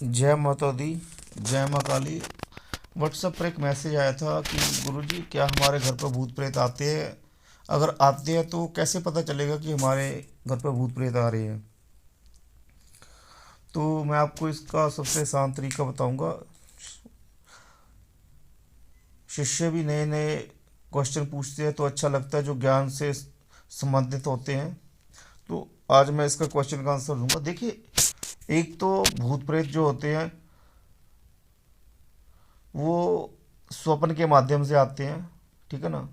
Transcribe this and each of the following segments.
जय माता दी। जय माँ काली। व्हाट्सएप पर एक मैसेज आया था कि गुरुजी क्या हमारे घर पर भूत प्रेत आते हैं? अगर आते हैं तो कैसे पता चलेगा कि हमारे घर पर भूत प्रेत आ रहे हैं? तो मैं आपको इसका सबसे आसान तरीका बताऊंगा। शिष्य भी नए नए क्वेश्चन पूछते हैं तो अच्छा लगता है, जो ज्ञान से संबंधित होते हैं। तो आज मैं इसका क्वेश्चन का आंसर दूंगा। देखिए, एक तो भूत प्रेत जो होते हैं वो स्वप्न के माध्यम से आते हैं, ठीक है ना।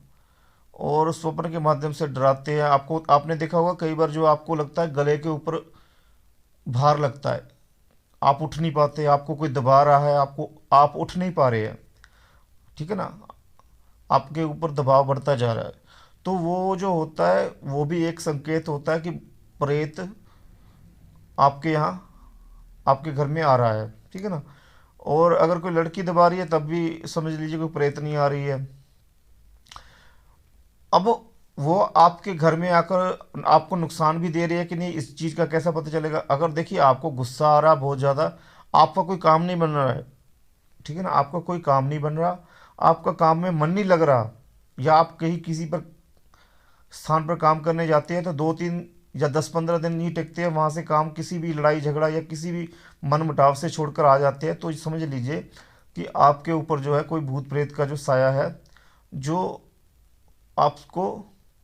और स्वप्न के माध्यम से डराते हैं आपको। आपने देखा होगा कई बार, जो आपको लगता है गले के ऊपर भार लगता है, आप उठ नहीं पाते, आपको कोई दबा रहा है, आपको आप उठ नहीं पा रहे हैं, ठीक है ना। आपके ऊपर दबाव बढ़ता जा रहा है, तो वो जो होता है वो भी एक संकेत होता है कि प्रेत आपके यहाँ, आपके घर में आ रहा है, ठीक है ना। और अगर कोई लड़की दबा रही है तब भी समझ लीजिए कोई प्रेत नहीं आ रही है। अब वो आपके घर में आकर आपको नुकसान भी दे रही है कि नहीं, इस चीज़ का कैसा पता चलेगा? अगर देखिए आपको गुस्सा आ रहा बहुत ज़्यादा, आपका कोई काम नहीं बन रहा है, ठीक है ना, आपका कोई काम नहीं बन रहा, आपका काम में मन नहीं लग रहा, या आप कहीं किसी पर स्थान पर काम करने जाते हैं तो 2 3 या 10 15 दिन नहीं टिकते हैं वहाँ से, काम किसी भी लड़ाई झगड़ा या किसी भी मन मुटाव से छोड़कर आ जाते हैं, तो समझ लीजिए कि आपके ऊपर जो है कोई भूत प्रेत का जो साया है, जो आपको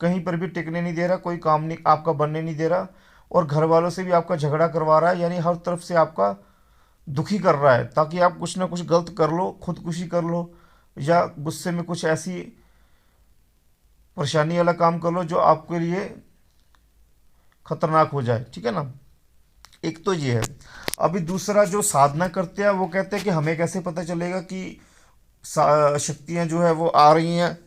कहीं पर भी टिकने नहीं दे रहा, कोई काम नहीं आपका बनने नहीं दे रहा, और घर वालों से भी आपका झगड़ा करवा रहा है, यानी हर तरफ से आपका दुखी कर रहा है, ताकि आप कुछ ना कुछ गलत कर लो, खुदकुशी कर लो, या गुस्से में कुछ ऐसी परेशानी वाला काम कर लो जो आपके लिए खतरनाक हो जाए, ठीक है ना। एक तो ये है। अभी दूसरा, जो साधना करते हैं वो कहते हैं कि हमें कैसे पता चलेगा कि शक्तियाँ जो है वो आ रही हैं,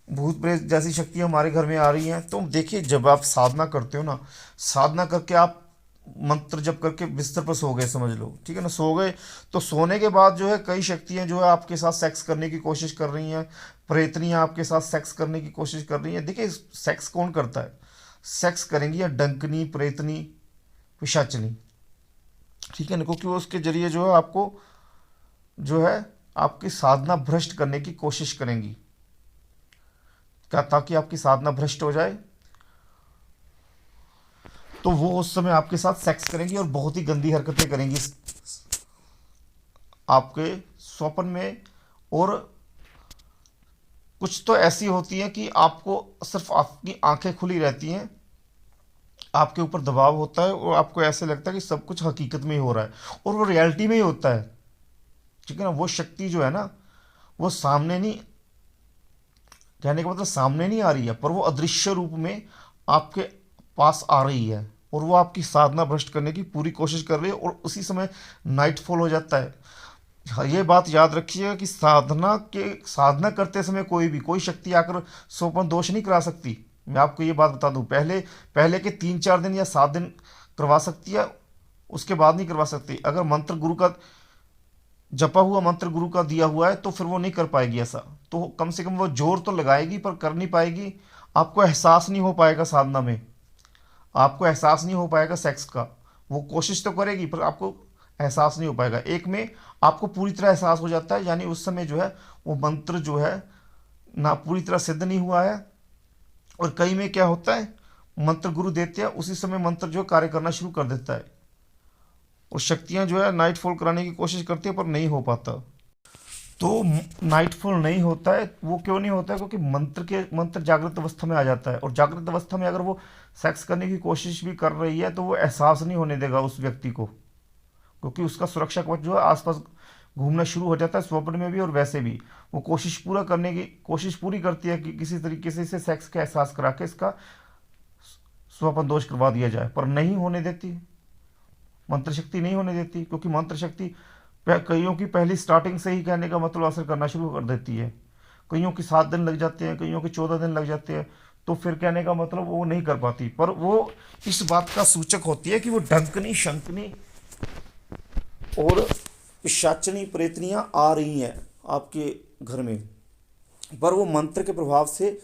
भूत प्रेत जैसी शक्तियाँ हमारे घर में आ रही हैं। तो देखिए, जब आप साधना करते हो ना, साधना करके आप मंत्र जप करके बिस्तर पर सो गए समझ लो, ठीक है ना, सो गए, तो सोने के बाद जो है कई शक्तियाँ जो है आपके साथ सेक्स करने की कोशिश कर रही हैं, प्रेतनियाँ आपके साथ सेक्स करने की कोशिश कर रही हैं। देखिए, सेक्स कौन करता है? सेक्स करेंगी या डंकनी, प्रेतनी, पिशाचनी, ठीक है ना, क्योंकि वो उसके जरिए जो है आपको जो है आपकी साधना भ्रष्ट करने की कोशिश करेंगी, क्या, ताकि आपकी साधना भ्रष्ट हो जाए। तो वो उस समय आपके साथ सेक्स करेंगी और बहुत ही गंदी हरकतें करेंगी आपके स्वप्न में। और कुछ तो ऐसी होती हैं कि आपको सिर्फ आपकी आंखें खुली रहती हैं, आपके ऊपर दबाव होता है और आपको ऐसे लगता है कि सब कुछ हकीकत में ही हो रहा है, और वो रियलिटी में ही होता है, ठीक है ना। वो शक्ति जो है ना, वो सामने नहीं, कहने का मतलब सामने नहीं आ रही है, पर वो अदृश्य रूप में आपके पास आ रही है, और वो आपकी साधना भ्रष्ट करने की पूरी कोशिश कर रही है, और उसी समय नाइटफॉल हो जाता है। हाँ, ये बात याद रखिएगा कि साधना करते समय कोई शक्ति आकर सोपन दोष नहीं करा सकती। मैं आपको ये बात बता दूं, पहले पहले के 3 4 दिन या 7 दिन करवा सकती है, उसके बाद नहीं करवा सकती। अगर मंत्र गुरु का जपा हुआ मंत्र गुरु का दिया हुआ है तो फिर वो नहीं कर पाएगी ऐसा। तो कम से कम वो जोर तो लगाएगी पर कर नहीं पाएगी। आपको एहसास नहीं हो पाएगा साधना में, आपको एहसास नहीं हो पाएगा सेक्स का। वो कोशिश तो करेगी पर आपको एहसास नहीं हो पाएगा। एक में आपको पूरी तरह एहसास हो जाता है, यानी उस समय जो है वो मंत्र जो है ना पूरी तरह सिद्ध नहीं हुआ है। और कई में क्या होता है, मंत्र गुरु देते हैं, उसी समय मंत्र जो कार्य करना शुरू कर देता है, और शक्तियाँ जो है नाइटफॉल कराने की कोशिश करती है पर नहीं हो पाता। तो नाइटफॉल नहीं होता है, वो क्यों नहीं होता है? क्योंकि मंत्र जागृत अवस्था में आ जाता है, और जागृत अवस्था में अगर वो सेक्स करने की कोशिश भी कर रही है तो वो एहसास नहीं होने देगा उस व्यक्ति को, क्योंकि उसका सुरक्षा कवच जो है आसपास घूमना शुरू हो जाता है, स्वप्न में भी और वैसे भी। वो कोशिश पूरी करती है कि किसी तरीके से इसे सेक्स का एहसास करा के इसका स्वप्न दोष करवा दिया जाए, पर नहीं होने देती, मंत्र शक्ति नहीं होने देती, क्योंकि मंत्र शक्ति कईयों की पहली स्टार्टिंग से ही कहने का मतलब असर करना शुरू कर देती है। कईयों की 7 दिन लग जाते हैं, कईयों के 14 दिन लग जाते हैं, तो फिर कहने का मतलब वो नहीं कर पाती, पर वो इस बात का सूचक होती है कि वो डंकनी शंकनी और पिशाचनी प्रेतनियाँ आ रही हैं आपके घर में। पर वो मंत्र के प्रभाव से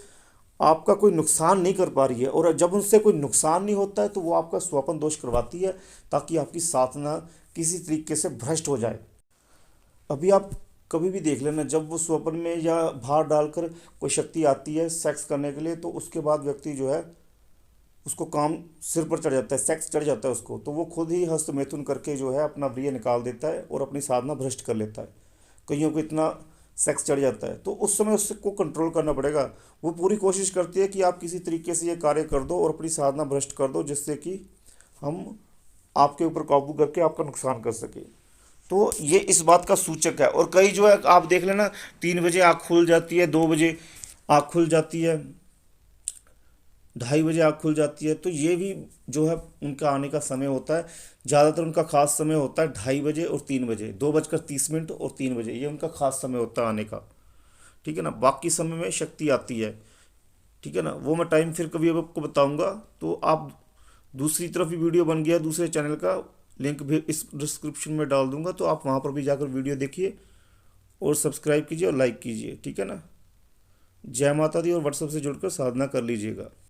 आपका कोई नुकसान नहीं कर पा रही है, और जब उनसे कोई नुकसान नहीं होता है तो वो आपका स्वपन दोष करवाती है, ताकि आपकी साधना किसी तरीके से भ्रष्ट हो जाए। अभी आप कभी भी देख लेना, जब वो स्वप्न में या भार डालकर कोई शक्ति आती है सेक्स करने के लिए, तो उसके बाद व्यक्ति जो है उसको काम सिर पर चढ़ जाता है, सेक्स चढ़ जाता है उसको, तो वो खुद ही हस्तमैथुन करके जो है अपना वीर्य निकाल देता है और अपनी साधना भ्रष्ट कर लेता है। कईयों को इतना सेक्स चढ़ जाता है, तो उस समय उसको कंट्रोल करना पड़ेगा। वो पूरी कोशिश करती है कि आप किसी तरीके से ये कार्य कर दो और अपनी साधना भ्रष्ट कर दो, जिससे कि हम आपके ऊपर काबू करके आपका नुकसान कर सके। तो ये इस बात का सूचक है। और कई जो है आप देख लेना, 3 बजे आँख खुल जाती है, 2 बजे आँख खुल जाती है, 2:30 बजे आँख खुल जाती है, तो ये भी जो है उनका आने का समय होता है। ज़्यादातर उनका खास समय होता है 2:30 बजे और 3 बजे, 2:30 और 3 बजे, ये उनका खास समय होता है आने का। ठीक है ना, बाकी समय में शक्ति आती है। ठीक है ना, वो मैं टाइम फिर कभी आपको बताऊंगा। तो आप दूसरी तरफ भी वीडियो बन गया दूसरे चैनल का, लिंक भी इस डिस्क्रिप्शन में डाल दूंगा, तो आप वहाँ पर भी जाकर वीडियो देखिए और सब्सक्राइब कीजिए और लाइक कीजिए। ठीक है ना, जय माता दी, और व्हाट्सएप से जुड़कर साधना कर लीजिएगा।